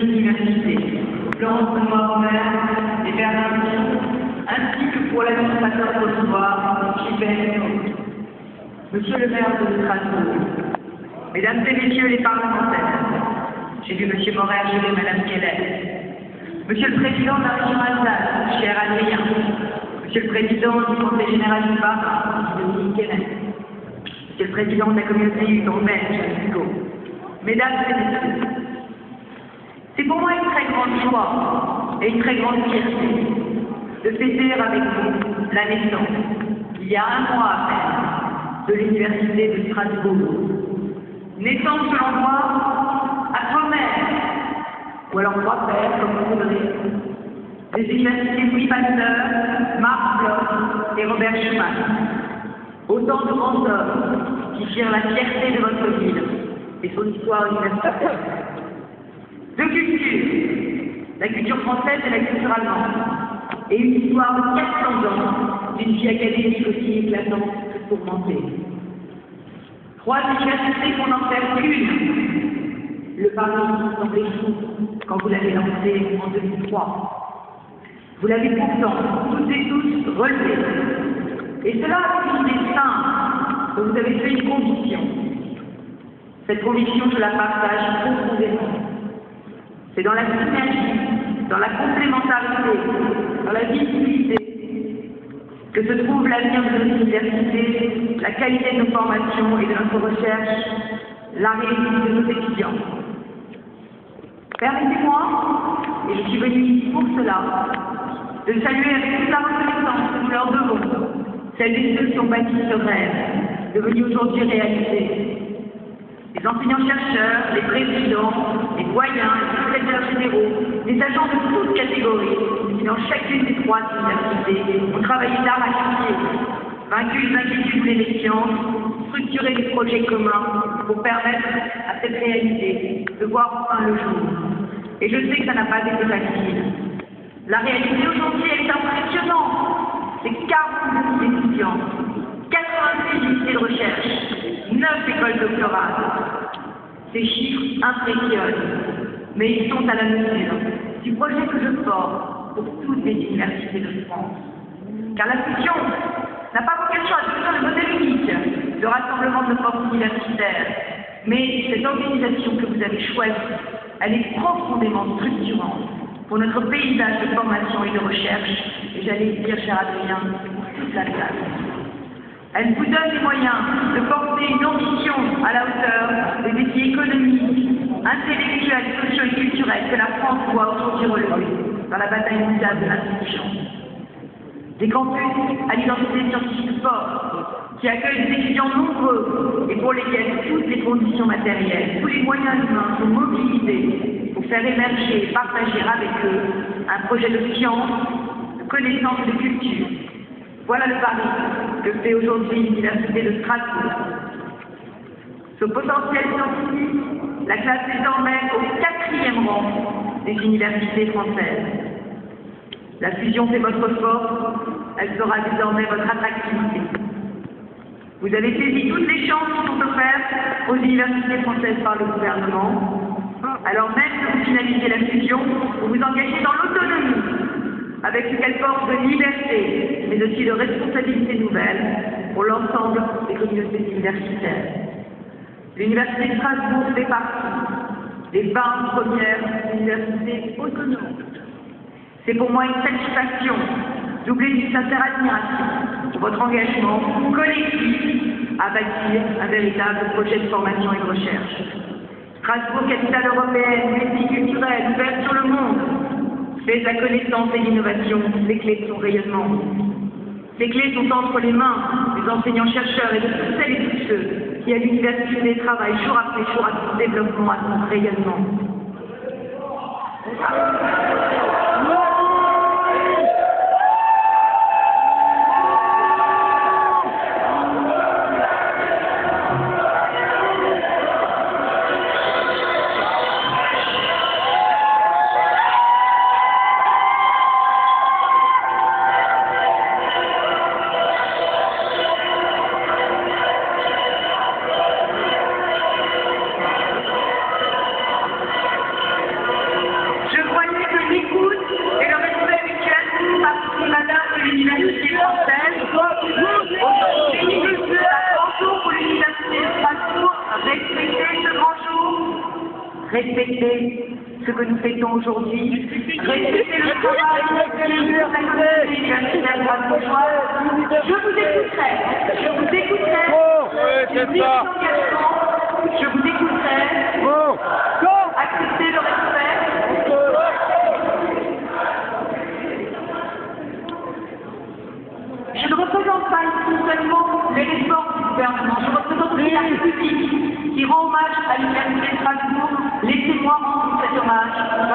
l'université, Florence Benoît-Romer et Bernard Miron, ainsi que pour l'administrateur provisoire, Gilbert. Monsieur le maire de Strasbourg, Mesdames et Messieurs les parlementaires, j'ai vu Monsieur Morel, j'ai vu Madame Keller, Monsieur le Président de la région Alsace, cher Adrien, Monsieur le Président du Conseil général du Bas, Dominique Keller, Monsieur le Président de la communauté urbaine, Hugo, Mesdames et Messieurs, c'est pour moi une très grande joie et une très grande fierté de fêter avec vous la naissance, il y a un mois à peine, de l'Université de Strasbourg. Naissance, selon moi, à trois mères, ou alors trois pères, comme vous voudrez, des universités Louis Pasteur, Marc Bloch et Robert Schuman. Autant de grands hommes qui firent la fierté de votre ville et son histoire universitaire. Deux cultures, la culture française et la culture allemande, et une histoire de 400 ans d'une vie académique aussi éclatante que tourmentée. Trois universités qu'on n'en fait qu'une. Le Paris semblait fou quand vous l'avez lancé en 2003. Vous l'avez pourtant toutes et tous relevé. Et cela avec une idée simple, dont vous avez fait une conviction. Cette conviction, je la partage profondément. C'est dans la synergie, dans la complémentarité, dans la visibilité que se trouve l'avenir de nos universités, la qualité de nos formations et de notre recherche, la réussite de nos étudiants. Permettez-moi, et je suis venue ici pour cela, de saluer avec toute la reconnaissance que nous leur devons, celles et ceux qui ont bâti ce rêve, devenu aujourd'hui réalité. Les enseignants-chercheurs, les présidents, les doyens, les secrétaires généraux, les agents de toutes catégories, qui dans chacune des trois universités ont travaillé d'arrache-pied, vaincu les inquiétudes des sciences, structuré des projets communs pour permettre à cette réalité de voir enfin le jour. Et je sais que ça n'a pas été facile. La réalité aujourd'hui, elle est impressionnante. C'est 40 000 étudiants, 86 unités de recherche, 9 écoles doctorales. Ces chiffres impressionnent, mais ils sont à la mesure du projet que je porte pour toutes les universités de France. Car la fusion n'a pas vocation à devenir le modèle unique de rassemblement de nos forces universitaires, mais cette organisation que vous avez choisie, elle est profondément structurante pour notre paysage de formation et de recherche, et j'allais dire, cher Adrien, pour toute la classe. Elle vous donne les moyens de porter une ambition à la hauteur des défis économiques, intellectuels, sociaux et culturels que la France doit aujourd'hui relever dans la bataille mondiale de l'intelligence. Des campus à l'identité scientifique forte, qui accueillent des étudiants nombreux et pour lesquels toutes les conditions matérielles, tous les moyens humains sont mobilisés pour faire émerger et partager avec eux un projet de science, de connaissance et de culture. Voilà le pari que fait aujourd'hui l'Université de Strasbourg. Ce potentiel scientifique la classe désormais au 4e rang des universités françaises. La fusion fait votre force, elle sera désormais votre attractivité. Vous avez saisi toutes les chances qui sont offertes aux universités françaises par le gouvernement. Alors même que vous finalisez la fusion, vous vous engagez dans l'autonomie, avec ce qu'elle porte de liberté, mais aussi de responsabilités nouvelles pour l'ensemble des communautés universitaires. L'Université de Strasbourg fait partie des 20 premières universités autonomes. C'est pour moi une satisfaction, doublée d'une sincère admiration pour votre engagement collectif à bâtir un véritable projet de formation et de recherche. Strasbourg, capitale européenne, multiculturelle, ouverte sur le monde, fait la connaissance et l'innovation, les clés de son rayonnement. Ces clés sont entre les mains des enseignants-chercheurs et de toutes celles et tous ceux qui, à l'université, travaillent jour après jour à son développement, à son rayonnement. Respectez ce grand jour, respectez ce que nous fêtons aujourd'hui, respectez le travail de la communauté universitaire grenobloise. Je vous écouterai, je vous écouterai, je vous écouterai, acceptez le respect. Je ne représente pas ici seulement les réformes du gouvernement, je représente aussi la République qui rend hommage à l'Université de Strasbourg. Laissez-moi rendre cet hommage.